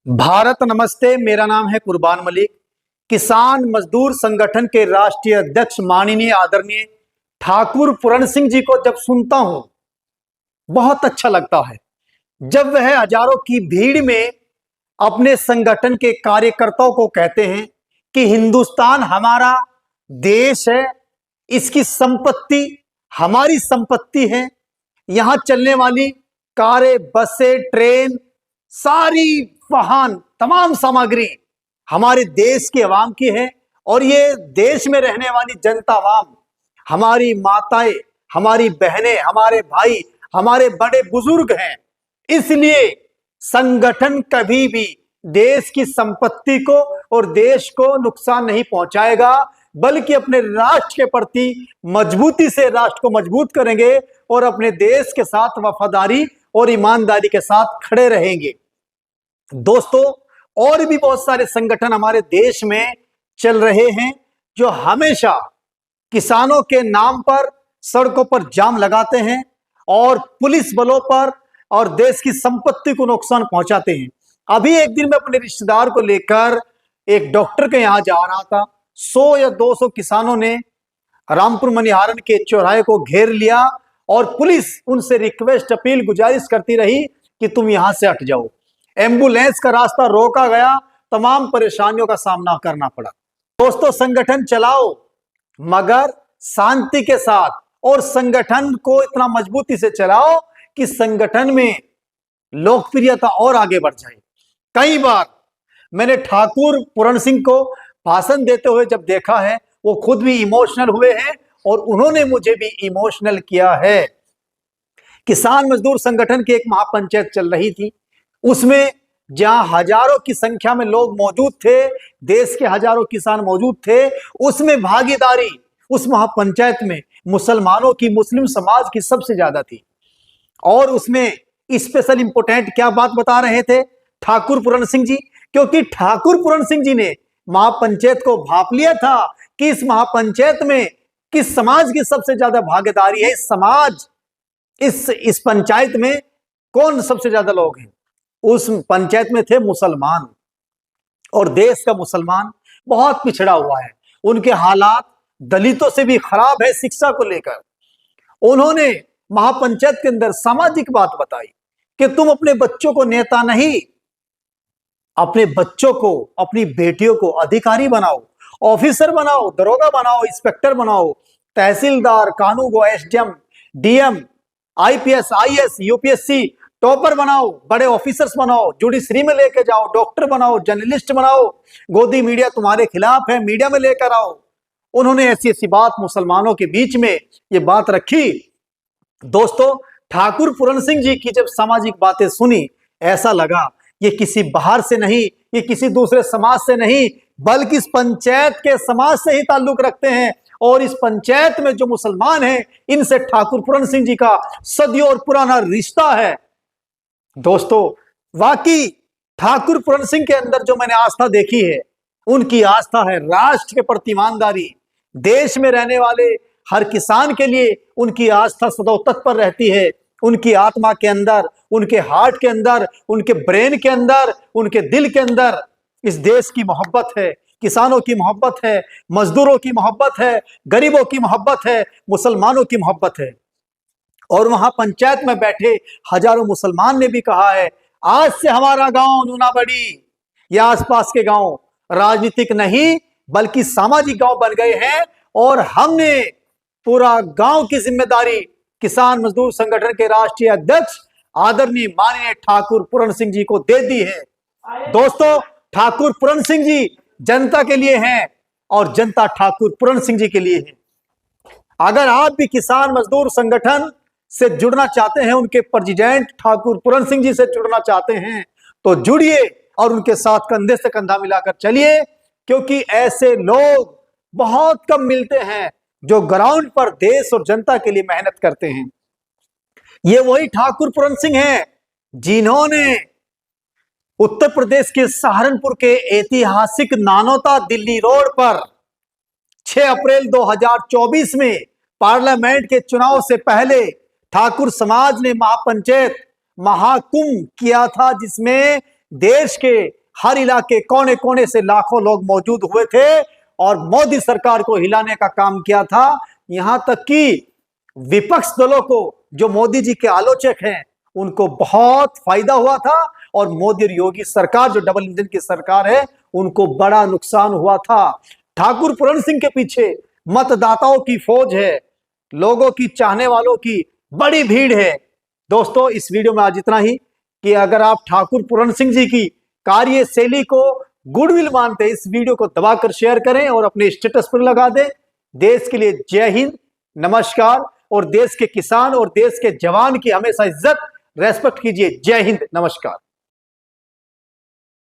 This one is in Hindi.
भारत नमस्ते। मेरा नाम है कुर्बान मलिक। किसान मजदूर संगठन के राष्ट्रीय अध्यक्ष माननीय आदरणीय ठाकुर पूरण सिंह जी को जब सुनता हूं बहुत अच्छा लगता है। जब वह हजारों की भीड़ में अपने संगठन के कार्यकर्ताओं को कहते हैं कि हिंदुस्तान हमारा देश है, इसकी संपत्ति हमारी संपत्ति है, यहां चलने वाली कारें, बसें, ट्रेन, सारी वाहन, तमाम सामग्री हमारे देश के अवाम की है और ये देश में रहने वाली जनता अवाम, हमारी माताएं, हमारी बहनें, हमारे भाई, हमारे बड़े बुजुर्ग हैं। इसलिए संगठन कभी भी देश की संपत्ति को और देश को नुकसान नहीं पहुंचाएगा, बल्कि अपने राष्ट्र के प्रति मजबूती से राष्ट्र को मजबूत करेंगे और अपने देश के साथ वफादारी और ईमानदारी के साथ खड़े रहेंगे। दोस्तों, और भी बहुत सारे संगठन हमारे देश में चल रहे हैं जो हमेशा किसानों के नाम पर सड़कों पर जाम लगाते हैं और पुलिस बलों पर और देश की संपत्ति को नुकसान पहुंचाते हैं। अभी एक दिन मैं अपने रिश्तेदार को लेकर एक डॉक्टर के यहां जा रहा था। 100 या 200 किसानों ने रामपुर मनिहारन के चौराहे को घेर लिया और पुलिस उनसे रिक्वेस्ट, अपील, गुजारिश करती रही कि तुम यहां से हट जाओ। एम्बुलेंस का रास्ता रोका गया, तमाम परेशानियों का सामना करना पड़ा। दोस्तों, संगठन चलाओ मगर शांति के साथ और संगठन को इतना मजबूती से चलाओ कि संगठन में लोकप्रियता और आगे बढ़ जाए। कई बार मैंने ठाकुर पूरण सिंह को भाषण देते हुए जब देखा है, वो खुद भी इमोशनल हुए हैं और उन्होंने मुझे भी इमोशनल किया है। किसान मजदूर संगठन की एक महापंचायत चल रही थी, उसमें जहां हजारों की संख्या में लोग मौजूद थे, देश के हजारों किसान मौजूद थे, उसमें भागीदारी उस महापंचायत में मुसलमानों की, मुस्लिम समाज की सबसे ज्यादा थी। और उसमें स्पेशल इंपोर्टेंट क्या बात बता रहे थे ठाकुर पूरण सिंह जी, क्योंकि ठाकुर पूरण सिंह जी ने महापंचायत को भांप लिया था कि इस महापंचायत में किस समाज की सबसे ज्यादा भागीदारी है। इस समाज, इस पंचायत में कौन सबसे ज्यादा लोग हैं? उस पंचायत में थे मुसलमान और देश का मुसलमान बहुत पिछड़ा हुआ है। उनके हालात दलितों से भी खराब है शिक्षा को लेकर। उन्होंने महापंचायत के अंदर सामाजिक बात बताई कि तुम अपने बच्चों को नेता नहीं, अपने बच्चों को, अपनी बेटियों को अधिकारी बनाओ, ऑफिसर बनाओ, दरोगा बनाओ, इंस्पेक्टर बनाओ, तहसीलदार, कानूगो, SDM, DM, IPS, IAS, UPSC topper बनाओ, बड़े ऑफिसर्स बनाओ, जुडिशरी में लेके जाओ, डॉक्टर बनाओ, जर्नलिस्ट बनाओ, गोदी मीडिया तुम्हारे खिलाफ है, मीडिया में लेकर आओ। उन्होंने ऐसी ऐसी बात मुसलमानों के बीच में ये बात रखी। दोस्तों, ठाकुर पूरण सिंह जी की जब सामाजिक बातें सुनी, ऐसा लगा ये किसी बाहर से नहीं, ये किसी दूसरे समाज से नहीं, बल्कि इस पंचायत के समाज से ही ताल्लुक रखते हैं और इस पंचायत में जो मुसलमान हैं, इनसे ठाकुर पूरण सिंह जी का सदियों और पुराना रिश्ता है। दोस्तों, वाकई ठाकुर पूरण सिंह के अंदर जो मैंने आस्था देखी है, उनकी आस्था है राष्ट्र के प्रति ईमानदारी। देश में रहने वाले हर किसान के लिए उनकी आस्था सदैव तत्पर रहती है। उनकी आत्मा के अंदर, उनके हार्ट के अंदर, उनके ब्रेन के अंदर, उनके दिल के अंदर इस देश की मोहब्बत है, किसानों की मोहब्बत है, मजदूरों की मोहब्बत है, गरीबों की मोहब्बत है, मुसलमानों की मोहब्बत है। और वहां पंचायत में बैठे हजारों मुसलमान ने भी कहा है, आज से हमारा गांव नूनाबड़ी या आसपास के गांव राजनीतिक नहीं बल्कि सामाजिक गांव बन गए हैं और हमने पूरा गांव की जिम्मेदारी किसान मजदूर संगठन के राष्ट्रीय अध्यक्ष आदरणीय माननीय ठाकुर पूरण सिंह जी को दे दी है। दोस्तों, ठाकुर पूरण सिंह जी जनता के लिए हैं और जनता ठाकुर पूरण सिंह जी के लिए है। अगर आप भी किसान मजदूर संगठन से जुड़ना चाहते हैं, उनके प्रेसिडेंट ठाकुर पूरण सिंह जी से जुड़ना चाहते हैं, तो जुड़िए और उनके साथ कंधे से कंधा मिलाकर चलिए, क्योंकि ऐसे लोग बहुत कम मिलते हैं जो ग्राउंड पर देश और जनता के लिए मेहनत करते हैं। ये वही ठाकुर पूरण सिंह हैं जिन्होंने उत्तर प्रदेश के सहारनपुर के ऐतिहासिक नानौता दिल्ली रोड पर 6 अप्रैल 2024 में पार्लियामेंट के चुनाव से पहले ठाकुर समाज ने महापंचायत महाकुंभ किया था, जिसमें देश के हर इलाके कोने कोने से लाखों लोग मौजूद हुए थे और मोदी सरकार को हिलाने का काम किया था। यहां तक कि विपक्ष दलों को, जो मोदी जी के आलोचक हैं, उनको बहुत फायदा हुआ था और मोदी और योगी सरकार, जो डबल इंजन की सरकार है, उनको बड़ा नुकसान हुआ था। ठाकुर पूरण सिंह के पीछे मतदाताओं की फौज है, लोगों की, चाहने वालों की बड़ी भीड़ है। दोस्तों, इस वीडियो में आज इतना ही कि अगर आप ठाकुर पूरण सिंह जी की कार्यशैली को गुडविल मानते हैं, इस वीडियो को दबाकर शेयर करें और अपने स्टेटस पर लगा दें। देश के लिए जय हिंद, नमस्कार। और देश के किसान और देश के जवान की हमेशा इज्जत, रेस्पेक्ट कीजिए। जय हिंद, नमस्कार।